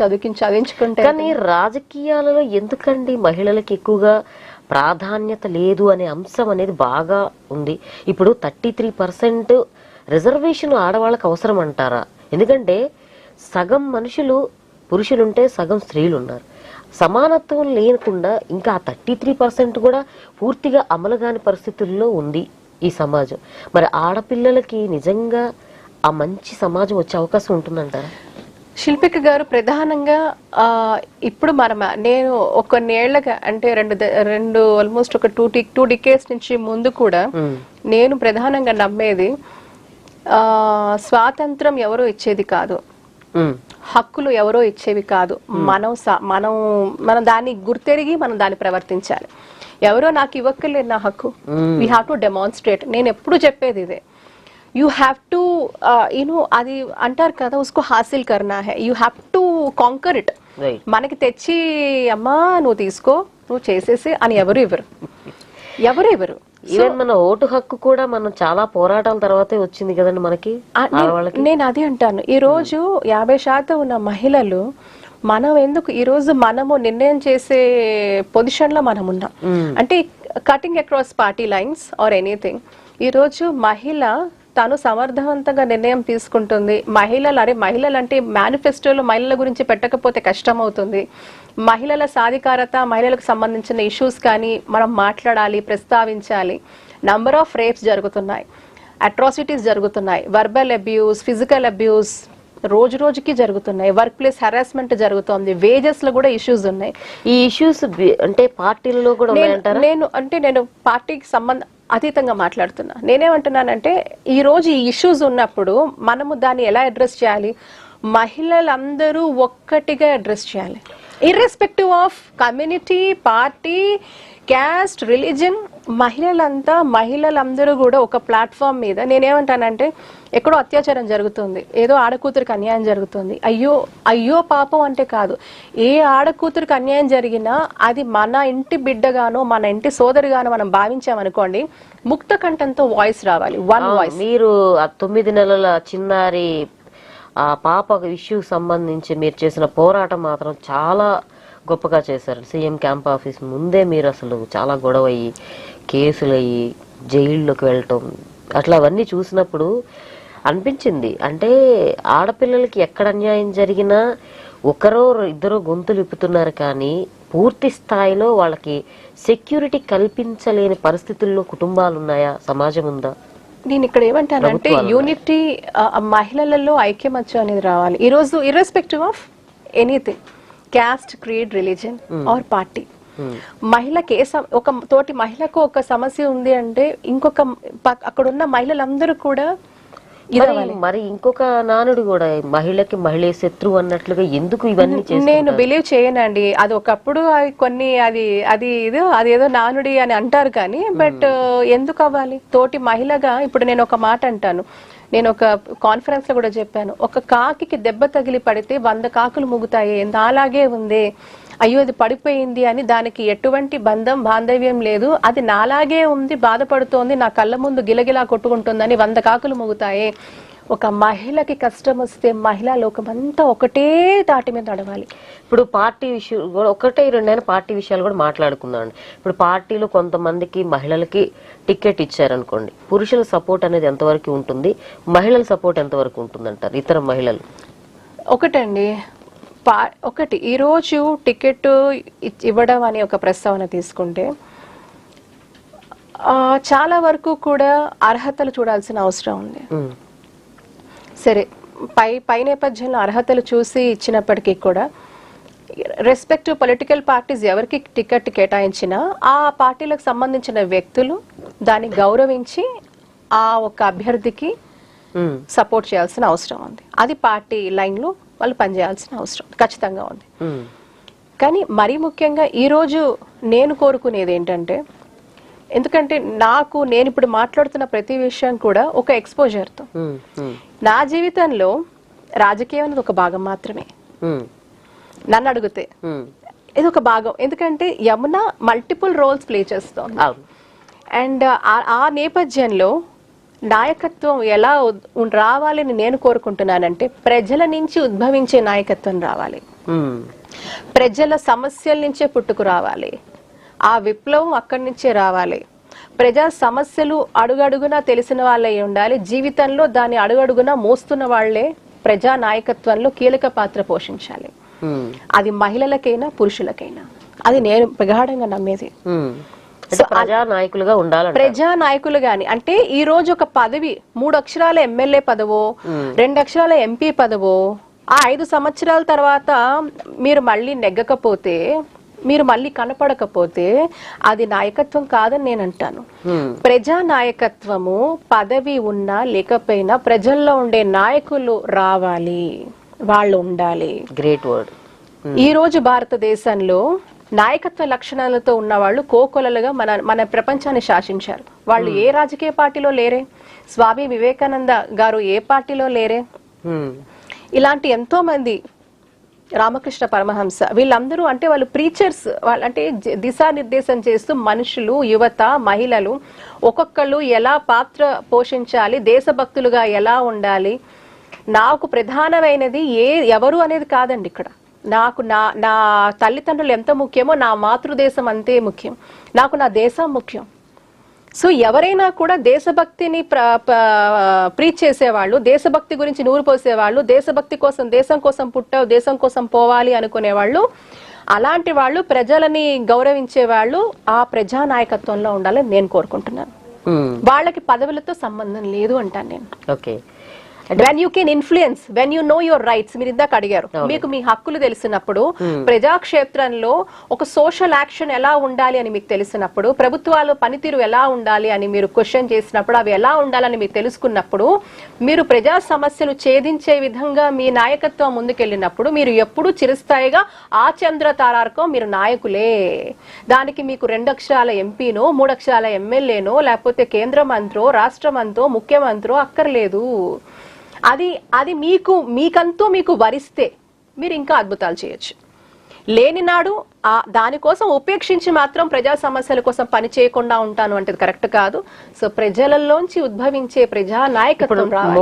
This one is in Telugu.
చదివించుకుంటే. కానీ రాజకీయాలలో ఎందుకండి మహిళలకు ఎక్కువగా ప్రాధాన్యత లేదు అనే అంశం అనేది బాగా ఉంది. ఇప్పుడు 33% రిజర్వేషన్ ఆడవాళ్ళకి అవసరం అంటారా? ఎందుకంటే సగం మనుషులు పురుషులుంటే సగం స్త్రీలు ఉన్నారు. సమానత్వం లేకుండా ఇంకా 33% కూడా పూర్తిగా అమలు కాని పరిస్థితుల్లో ఉంది ఈ సమాజం. మరి ఆడపిల్లలకి నిజంగా ఆ మంచి సమాజం వచ్చే అవకాశం ఉంటుందంటారా? శిల్పిక గారు, ప్రధానంగా ఇప్పుడు నేను కొన్నేళ్లగా అంటే రెండు ఆల్మోస్ట్ ఒక 2 డికేడ్స్ నుంచి ముందు కూడా నేను ప్రధానంగా నమ్మేది స్వాతంత్రం ఎవరో ఇచ్చేది కాదు, హక్కులు ఎవరో ఇచ్చేవి కాదు. మనం దాన్ని గుర్తెరిగి మనం దాన్ని ప్రవర్తించాలి. ఎవరో నాకు ఇవ్వక్కర్లేదు నా హక్కు, వీ హ్యావ్ టు డెమాన్స్ట్రేట్. నేను ఎప్పుడు చెప్పేది ఇదే, యూ హ్యావ్ టు అది అంటారు కదా, ఉస్కో హాసిల్ కర్నా హై, you have to conquer it. మనకి తెచ్చి అమ్మా నువ్వు తీసుకో, నువ్వు చేసేసి అని ఎవరు ఇవ్వరు. ఈవెన్ మన ఓటు హక్కు కూడా మనం చాలా పోరాటాల తర్వాతే వచ్చింది కదండి మనకి. నేను అదే అంటాను, ఈ రోజు 50% ఉన్న మహిళలు మనం ఎందుకు ఈ రోజు మనము నిర్ణయం చేసే పొజిషన్ లో మనం ఉన్నాం అంటే cutting across party lines or anything. ఈ రోజు మహిళ తను సమర్థవంతంగా నిర్ణయం తీసుకుంటుంది. మహిళలు అంటే మేనిఫెస్టోలో మహిళల గురించి పెట్టకపోతే కష్టం అవుతుంది. మహిళల సాధికారత, మహిళలకు సంబంధించిన ఇష్యూస్ కానీ మనం మాట్లాడాలి, ప్రస్తావించాలి. నంబర్ ఆఫ్ రేప్స్ జరుగుతున్నాయి, అట్రాసిటీస్ జరుగుతున్నాయి, వర్బల్ అబ్యూస్, ఫిజికల్ అబ్యూస్ రోజు రోజుకి జరుగుతున్నాయి, వర్క్ ప్లేస్ హెరాస్మెంట్ జరుగుతోంది, వేజెస్ లో కూడా ఇష్యూస్ ఉన్నాయి. ఈ ఇష్యూస్ అంటే పార్టీలలో కూడా నేను పార్టీకి అతీతంగా మాట్లాడుతున్నా. నేనేమంటున్నానంటే ఈ రోజు ఈ ఇష్యూస్ ఉన్నప్పుడు మనము దాన్ని ఎలా అడ్రస్ చేయాలి? మహిళలందరూ ఒక్కటిగా అడ్రస్ చేయాలి, irrespective of community, party, caste, religion. మహిళలందరూ కూడా ఒక ప్లాట్ఫామ్ మీద, నేనేమంటానంటే ఎక్కడో అత్యాచారం జరుగుతుంది, ఏదో ఆడకూతురికి అన్యాయం జరుగుతుంది, అయ్యో పాపం అంటే కాదు. ఏ ఆడకూతురికి అన్యాయం జరిగినా అది మన ఇంటి బిడ్డగానో మన ఇంటి సోదరిగానో మనం భావించామనుకోండి, ముక్త కంఠంతో వాయిస్ రావాలి, వన్ వాయిస్. మీరు 9 నెలల చిన్నారి ఆ పాప ఇష్యూ సంబంధించి మీరు చేసిన పోరాటం మాత్రం చాలా గొప్పగా చేశారు. సీఎం క్యాంప్ ఆఫీస్ ముందే మీరు అసలు చాలా గొడవ అయ్యి, కేసులు అయ్యి, జైల్లోకి వెళ్ళటం, అట్లా అవన్నీ చూసినప్పుడు అనిపించింది, అంటే ఆడపిల్లలకి ఎక్కడ అన్యాయం జరిగినా ఒకరో ఇద్దరో గొంతులు ఇప్పుతున్నారు, కానీ పూర్తి స్థాయిలో వాళ్ళకి సెక్యూరిటీ కల్పించలేని పరిస్థితుల్లో కుటుంబాలు ఉన్నాయా, సమాజం ఉందా? నేను ఇక్కడ ఏమంటానంటే యూనిటీ, మహిళలలో ఐక్యమత్యం అనేది రావాలి. ఈ రోజు irrespective of anything, caste, creed, religion or party, మహిళకి ఒక తోటి మహిళకు ఒక సమస్య ఉంది అంటే ఇంకొక అక్కడున్న మహిళలందరూ కూడా మరి ఇంకొక నానుడు కూడా మహిళకి మహిళే శత్రువు అన్నట్లుగా ఎందుకు ఇవన్నీ? నేను బిలీవ్ చేయనండి. అది ఒకప్పుడు కొన్ని అదేదో నానుడి అని అంటారు కానీ, బట్ ఎందుకు అవ్వాలి? తోటి మహిళగా ఇప్పుడు నేను ఒక మాట అంటాను, నేను ఒక కాన్ఫరెన్స్ లో కూడా చెప్పాను, ఒక కాకి దెబ్బ తగిలి పడితే 100 కాకులు ముగుతాయి, నాలాగే ఉంది, అయ్యో అది పడిపోయింది అని దానికి ఎటువంటి బాంధవ్యం లేదు, అది నాలాగే ఉంది, బాధపడుతోంది, నా కళ్ళ ముందు గిలగిలా కొట్టుకుంటుందని 100 కాకులు ముగుతాయి. ఒక మహిళకి కష్టం వస్తే మహిళా లోకమంతా ఒకటే తాటి మీద నడవాలి. ఇప్పుడు పార్టీ విషయం కూడా 1-2 పార్టీ విషయాలు కూడా మాట్లాడుకుందాం. ఇప్పుడు పార్టీలో కొంతమందికి మహిళలకి టికెట్ ఇచ్చారనుకోండి, పురుషుల సపోర్ట్ అనేది ఎంతవరకు ఉంటుంది, మహిళల సపోర్ట్ ఎంతవరకు ఉంటుందంటారు? ఇతర మహిళలు ఒకటి ఈరోజు టికెట్ ఇవ్వడం అనే ఒక ప్రస్తావన తీసుకుంటే చాలా వరకు కూడా అర్హతలు చూడాల్సిన అవసరం ఉంది. సరే, పై నేపథ్యంలో అర్హతలు చూసి ఇచ్చినప్పటికీ కూడా రెస్పెక్టివ్ పొలిటికల్ పార్టీస్ ఎవరికి టికెట్ కేటాయించినా ఆ పార్టీలకు సంబంధించిన వ్యక్తులు దాన్ని గౌరవించి ఆ ఒక అభ్యర్థికి సపోర్ట్ చేయాల్సిన అవసరం ఉంది. అది పార్టీ లైన్ లో వాళ్ళు పనిచేయాల్సిన అవసరం ఖచ్చితంగా ఉంది. కానీ మరీ ముఖ్యంగా ఈరోజు నేను కోరుకునేది ఏంటంటే, ఎందుకంటే నేను ఇప్పుడు మాట్లాడుతున్న ప్రతి విషయం కూడా ఒక ఎక్స్పోజర్తో, నా జీవితంలో రాజకీయం అనేది ఒక భాగం మాత్రమే. నన్ను అడిగితే ఇది ఒక భాగం, ఎందుకంటే యమున మల్టిపుల్ రోల్స్ ప్లే చేస్తోంది. అండ్ ఆ నేపథ్యంలో నాయకత్వం ఎలా రావాలని నేను కోరుకుంటున్నానంటే, ప్రజల నుంచి ఉద్భవించే నాయకత్వం రావాలి. ప్రజల సమస్యల నుంచే పుట్టుకు రావాలి, ఆ విప్లవం అక్కడి నుంచే రావాలి. ప్రజా సమస్యలు అడుగడుగునా తెలిసిన వాళ్ళే ఉండాలి, జీవితంలో దాన్ని అడుగడుగునా మోస్తున్న వాళ్లే ప్రజా నాయకత్వంలో కీలక పాత్ర పోషించాలి. అది మహిళలకైనా పురుషులకైనా. అది నేను ప్రగాఢంగా నమ్మేది. ప్రజానాయకులుగా ఉండాలి. ప్రజానాయకులు గాని అంటే ఈ రోజు ఒక పదవి 3 అక్షరాల ఎమ్మెల్యే పదవో 2 అక్షరాల ఎంపీ పదవో ఆ 5 సంవత్సరాల తర్వాత మీరు మళ్ళీ నెగ్గకపోతే, మీరు మళ్ళీ కనపడకపోతే అది నాయకత్వం కాదని నేను అంటాను. ప్రజా నాయకత్వము పదవి ఉన్నా లేకపోయినా ప్రజల్లో ఉండే నాయకులు రావాలి, వాళ్ళు ఉండాలి. Great word. ఈ రోజు భారతదేశంలో నాయకత్వ లక్షణాలతో ఉన్న వాళ్ళు కోకొలలుగా మన ప్రపంచాన్ని శాసించారు. వాళ్ళు ఏ రాజకీయ పార్టీలో లేరే, స్వామి వివేకానంద గారు ఏ పార్టీలో లేరే, ఇలాంటి ఎంతో మంది, రామకృష్ణ పరమహంస, వీళ్ళందరూ అంటే వాళ్ళు ప్రీచర్స్, అంటే దిశానిర్దేశం చేస్తూ మనుషులు, యువత, మహిళలు ఒక్కొక్కళ్ళు ఎలా పాత్ర పోషించాలి, దేశభక్తులుగా ఎలా ఉండాలి. నాకు ప్రధానమైనది ఎవరు అనేది కాదండి ఇక్కడ. నాకు నా తల్లిదండ్రులు ఎంత ముఖ్యమో నా మాతృదేశం అంతే ముఖ్యం. నాకు నా దేశం ముఖ్యం. సో ఎవరైనా కూడా దేశభక్తిని ప్రీచ్ చేసేవాళ్ళు, దేశభక్తి గురించి నూరు పోసేవాళ్ళు, దేశభక్తి కోసం, దేశం కోసం పుట్టావు, దేశం కోసం పోవాలి అనుకునేవాళ్ళు, అలాంటి వాళ్ళు, ప్రజలని గౌరవించే వాళ్ళు ఆ ప్రజా నాయకత్వంలో ఉండాలని నేను కోరుకుంటున్నాను. వాళ్ళకి పదవులతో సంబంధం లేదు అంటాను నేను. Okay. when you can influence, when you know your rights, మీరు ఇందాక అడిగారు, మీకు మీ హక్కులు తెలిసినప్పుడు, ప్రజాక్షేత్రంలో ఒక సోషల్ యాక్షన్ ఎలా ఉండాలి అని మీకు తెలిసినప్పుడు, ప్రభుత్వాల పనితీరు ఎలా ఉండాలి అని మీరు క్వశ్చన్ చేసినప్పుడు, అవి ఎలా ఉండాలని మీరు తెలుసుకున్నప్పుడు, మీరు ప్రజా సమస్యలు ఛేదించే విధంగా మీ నాయకత్వం ముందుకెళ్ళినప్పుడు, మీరు ఎప్పుడూ చిరస్థాయిగా ఆ చంద్ర తారార్కం మీరు నాయకులే. దానికి మీకు 2 అక్షరాల ఎంపీనో 3 అక్షరాల ఎమ్మెల్యేనో లేకపోతే కేంద్ర మంత్రో రాష్ట్ర మంత్రో ముఖ్యమంత్రో అక్కర్లేదు. అది మీకంటూ మీకు వరిస్తే మీరు ఇంకా అద్భుతాలు చేయొచ్చు. లేని నాడు దానికోసం ఉపేక్షించి మాత్రం ప్రజా సమస్యల కోసం పని చేయకుండా ఉంటాను అంటే కరెక్ట్ కాదు. సో ప్రజలలోంచి ఉద్భవించే ప్రజా నాయకత్వం రావాలి.